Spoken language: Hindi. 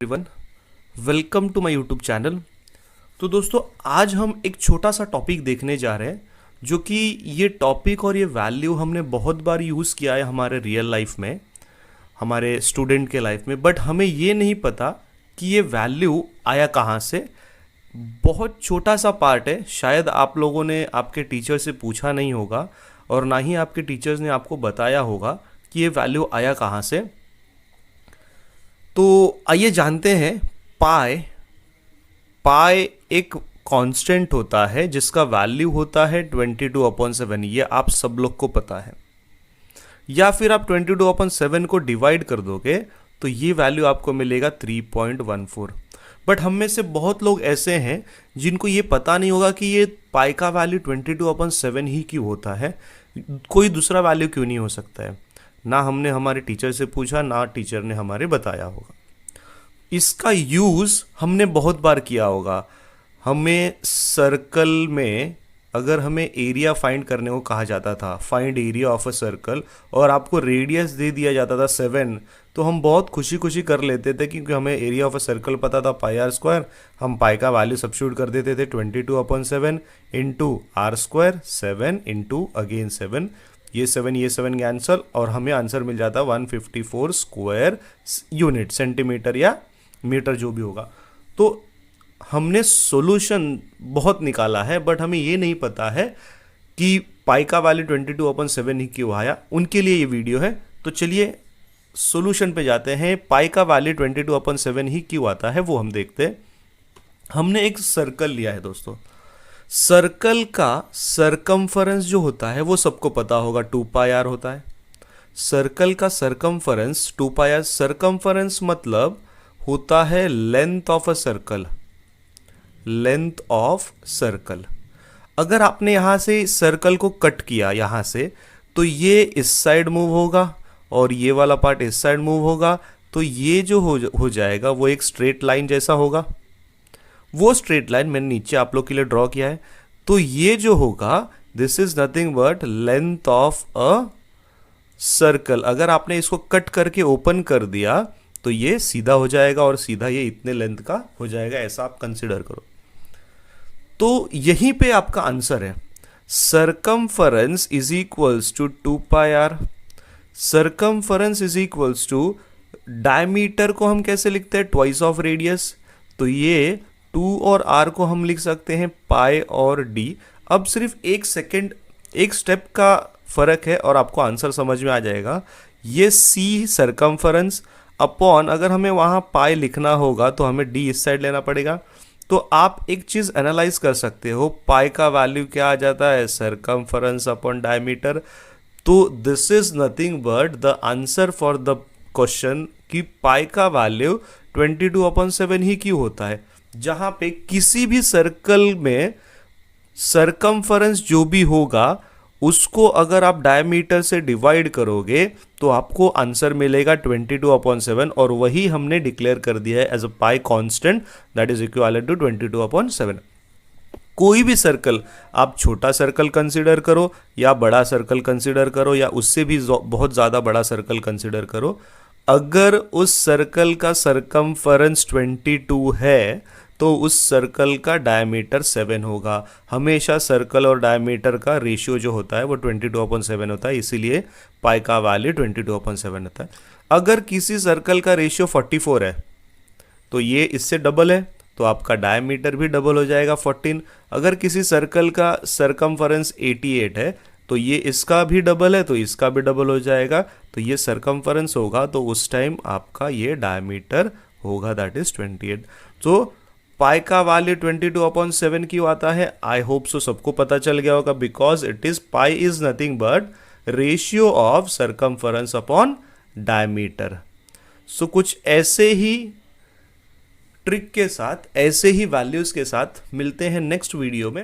Everyone, welcome to my YouTube channel. तो दोस्तों, आज हम एक छोटा सा टॉपिक देखने जा रहे हैं, जो कि ये टॉपिक और ये वैल्यू हमने बहुत बार यूज़ किया है हमारे रियल लाइफ में, हमारे स्टूडेंट के लाइफ में, बट हमें ये नहीं पता कि ये वैल्यू आया कहाँ से। बहुत छोटा सा पार्ट है, शायद आप लोगों ने आपके टीचर से पूछा नहीं होगा और ना ही आपके टीचर्स ने आपको बताया होगा कि ये वैल्यू आया कहाँ से। तो आइए जानते हैं। पाई पाई एक कांस्टेंट होता है जिसका वैल्यू होता है 22/7। ये आप सब लोग को पता है। या फिर आप 22/7 को डिवाइड कर दोगे तो ये वैल्यू आपको मिलेगा 3.14। बट हम में से बहुत लोग ऐसे हैं जिनको ये पता नहीं होगा कि ये पाई का वैल्यू 22/7 ही क्यों होता है, कोई दूसरा वैल्यू क्यों नहीं हो सकता है। ना हमने हमारे टीचर से पूछा, ना टीचर ने हमारे बताया होगा। इसका यूज़ हमने बहुत बार किया होगा। हमें सर्कल में अगर हमें एरिया फाइंड करने को कहा जाता था, find area of a circle, और आपको रेडियस दे दिया जाता था 7, तो हम बहुत खुशी खुशी कर लेते थे क्योंकि हमें एरिया ऑफ अ सर्कल पता था πr²। हम पाई का वैल्यू सब्स्टिट्यूट कर देते थे 22/7 इंटू r², 7 इंटू अगेन 7, ये 7 कैंसल और हमें आंसर मिल जाता 154 स्क्वायर यूनिट, सेंटीमीटर या मीटर जो भी होगा। तो हमने सॉल्यूशन बहुत निकाला है, बट हमें ये नहीं पता है कि पाई का वैल्यू 22/7 ही क्यों आया। उनके लिए ये वीडियो है। तो चलिए सॉल्यूशन पे जाते हैं। पाई का वैल्यू 22/7 ही क्यों आता है वो हम देखते हैं। हमने एक सर्कल लिया है दोस्तों। सर्कल का सरकमफरेंस जो होता है वो सबको पता होगा, 2πr होता है। सर्कल का सरकमफरेंस 2πr। सरकमफरेंस मतलब होता है length of a circle, length of circle. अगर आपने यहां से सर्कल को कट किया यहां से, तो ये इस साइड मूव होगा और ये वाला पार्ट इस साइड मूव होगा, तो ये जो हो जाएगा वो एक स्ट्रेट लाइन जैसा होगा। वो स्ट्रेट लाइन मैंने नीचे आप लोग के लिए ड्रॉ किया है। तो ये जो होगा, this is nothing but length of a circle. अगर आपने इसको कट करके ओपन कर दिया तो ये सीधा हो जाएगा और सीधा ये इतने लेंथ का हो जाएगा, ऐसा आप कंसिडर करो। तो यहीं पे आपका आंसर है। Circumference is equals to 2πr। Circumference is equals to diameter को हम कैसे लिखते हैं, ट्वाइस ऑफ रेडियस। तो ये 2 और r को हम लिख सकते हैं पाई और d। अब सिर्फ एक सेकेंड, एक स्टेप का फर्क है और आपको आंसर समझ में आ जाएगा। ये c सरकमफरेंस अपॉन, अगर हमें वहां पाई लिखना होगा तो हमें d इस साइड लेना पड़ेगा। तो आप एक चीज एनालाइज कर सकते हो, पाई का वैल्यू क्या आ जाता है, सरकमफरेंस अपॉन डायमीटर। तो this is nothing but the answer for the question कि पाई का वैल्यू 22/7 ही क्यों होता है। जहां पे किसी भी सर्कल में सरकमफरेंस जो भी होगा उसको अगर आप डायमीटर से डिवाइड करोगे तो आपको आंसर मिलेगा 22/7, और वही हमने डिक्लेयर कर दिया है as a pi constant, that is equivalent to 22/7। कोई भी सर्कल, आप छोटा सर्कल कंसीडर करो या बड़ा सर्कल कंसीडर करो या उससे भी बहुत ज़्यादा बड़ा सर्कल कंसीडर करो, अगर उस सर्कल का सरकमफरेंस 22 है तो उस सर्कल का डायमीटर 7 होगा। हमेशा सर्कल और डायमीटर का रेशियो जो होता है वो 22/7 होता है, इसीलिए पाई का वैल्यू 22/7 होता है। अगर किसी सर्कल का रेशियो 44 है तो ये इससे डबल है, तो आपका डायमीटर भी डबल हो जाएगा 14। अगर किसी सर्कल का सरकमफरेंस 88 है तो ये इसका भी डबल है, तो इसका भी डबल हो जाएगा। तो ये सरकमफरेंस होगा तो उस टाइम आपका ये डायमीटर होगा, दैट इज 28। तो पाई का वैल्यू 22/7 क्यों आता है, आई होप सो सबको पता चल गया होगा। Because it is, pi is nothing but ratio of circumference upon diameter. So कुछ ऐसे ही ट्रिक के साथ, ऐसे ही वैल्यूज के साथ मिलते हैं नेक्स्ट वीडियो में।